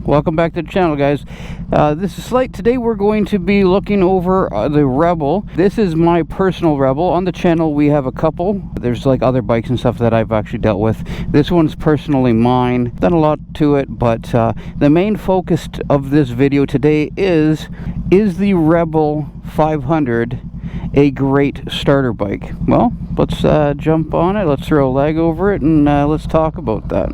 welcome back to the channel, guys. This is Slate. Today we're going to be looking over the Rebel. This is my personal Rebel. On the channel we have a couple. There's like other bikes and stuff that I've actually dealt with. This one's personally mine. Done a lot to it, but the main focus of this video today is the Rebel 500 a great starter bike? Well, let's jump on it, let's throw a leg over it, and let's talk about that.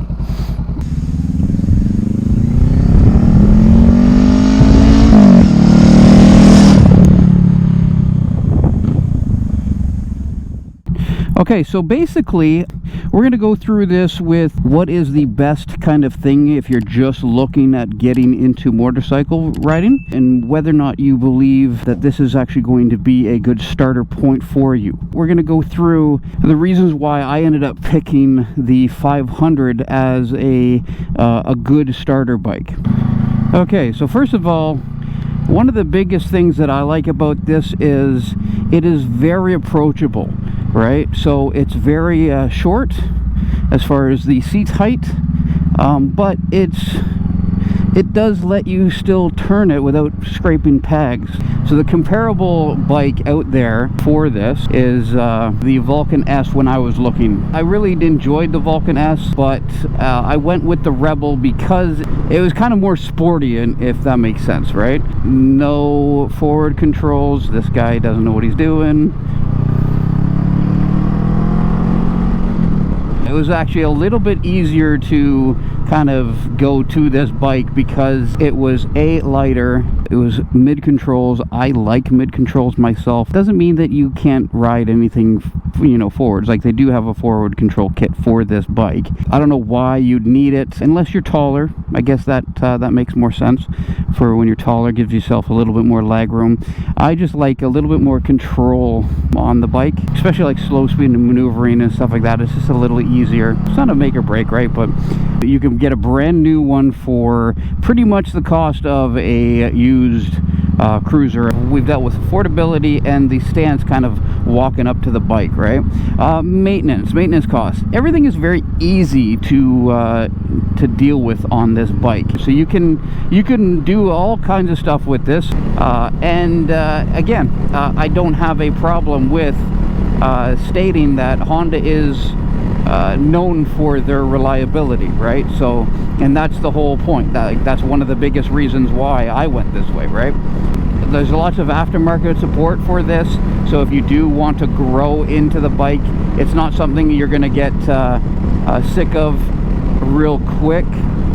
Okay, so basically we're going to go through this with what is the best kind of thing if you're just looking at getting into motorcycle riding, and whether or not you believe that this is actually going to be a good starter point for you. We're going to go through the reasons why I ended up picking the 500 as a good starter bike. Okay, so first of all, one of the biggest things that I like about this is it is very approachable. Right, so it's very short as far as the seat height, but it does let you still turn it without scraping pegs. So the comparable bike out there for this is the Vulcan S. When I was looking, I really enjoyed the Vulcan S, but I went with the Rebel because it was kind of more sporty, if that makes sense, right? No forward controls. This guy doesn't know what he's doing. It was actually a little bit easier to kind of go to this bike because it was lighter. It was mid controls. I like mid controls myself. Doesn't mean that you can't ride anything, you know, forwards. Like, they do have a forward control kit for this bike. I don't know why you'd need it unless you're taller. I guess that makes more sense. For when you're taller, gives yourself a little bit more leg room. I just like a little bit more control on the bike, especially like slow speed and maneuvering and stuff like that. It's just a little easier. It's not a make or break, right? But you can get a brand new one for pretty much the cost of a used cruiser. We've dealt with affordability and the stance kind of walking up to the bike, right? Maintenance costs. Everything is very easy to deal with on this bike. So you can do all kinds of stuff with this. Again, I don't have a problem with stating that Honda is known for their reliability, right? So, and that's the whole point. That's one of the biggest reasons why I went this way, right? There's lots of aftermarket support for this, so if you do want to grow into the bike, it's not something you're going to get sick of real quick.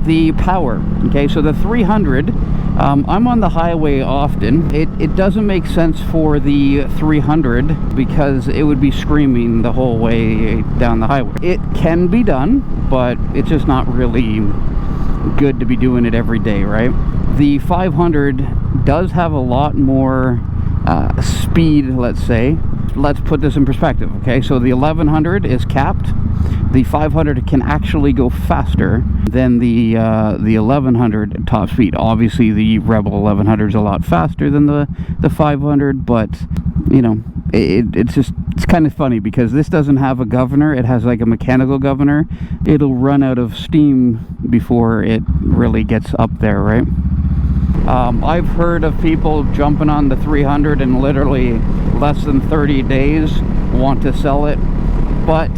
The power, okay, so the 300, I'm on the highway often. It doesn't make sense for the 300 because it would be screaming the whole way down the highway. It can be done, but it's just not really good to be doing it every day, right? The 500 does have a lot more speed, let's say. Let's put this in perspective, okay? So the 1100 is capped. The 500 can actually go faster than the 1100 top speed. Obviously, the Rebel 1100 is a lot faster than the 500, but you know, it's kind of funny because this doesn't have a governor. It has like a mechanical governor. It'll run out of steam before it really gets up there, right? I've heard of people jumping on the 300 and literally less than 30 days want to sell it, but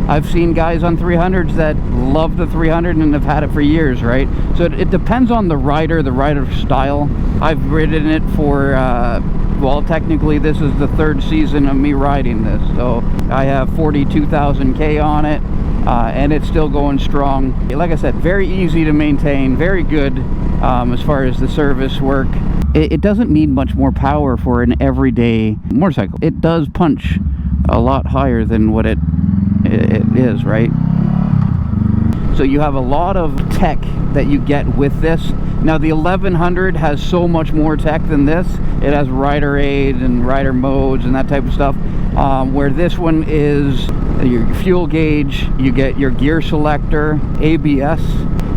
I've seen guys on 300s that love the 300 and have had it for years, right? So it depends on the rider style. I've ridden it for, well, technically this is the third season of me riding this. So I have 42,000 K on it, and it's still going strong. Like I said, very easy to maintain, very good as far as the service work. It doesn't need much more power for an everyday motorcycle. It does punch a lot higher than what it is, right? So you have a lot of tech that you get with this. Now the 1100 has so much more tech than this. It has rider aid and rider modes and that type of stuff, where this one is your fuel gauge, you get your gear selector, ABS.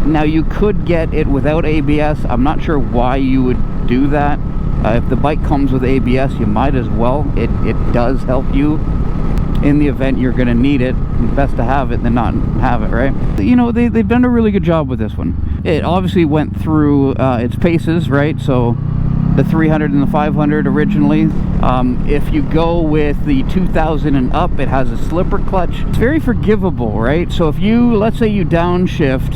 Now you could get it without ABS. I'm not sure why you would do that. If the bike comes with ABS, you might as well. It does help you in the event you're going to need it. Best to have it than not have it, right? You know, they've done a really good job with this one. It obviously went through its paces, right? So the 300 and the 500 originally. If you go with the 2000 and up, it has a slipper clutch. It's very forgivable, right? So if you, let's say you downshift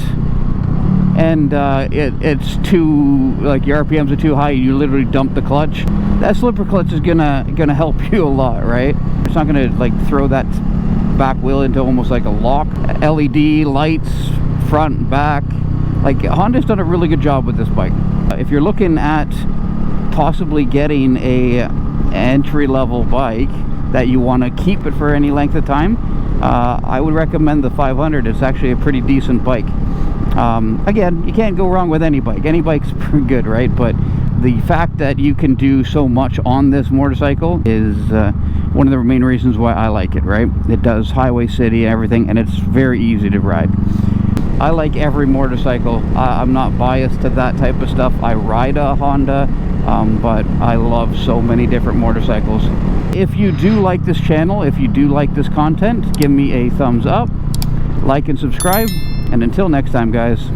and it's too, like your RPMs are too high, you literally dump the clutch, that slipper clutch is gonna help you a lot, right? It's not gonna like throw that back wheel into almost like a lock. LED lights, front and back. Like, Honda's done a really good job with this bike. If you're looking at possibly getting a entry-level bike that you want to keep it for any length of time, I would recommend the 500. It's actually a pretty decent bike. Again, you can't go wrong with any bike. Any bike's pretty good, right? But the fact that you can do so much on this motorcycle is one of the main reasons why I like it, right? It does highway, city, everything, and it's very easy to ride. I like every motorcycle. I'm not biased to that type of stuff. I ride a Honda, but I love so many different motorcycles. If you do like this channel, if you do like this content, give me a thumbs up, like and subscribe, and until next time, guys.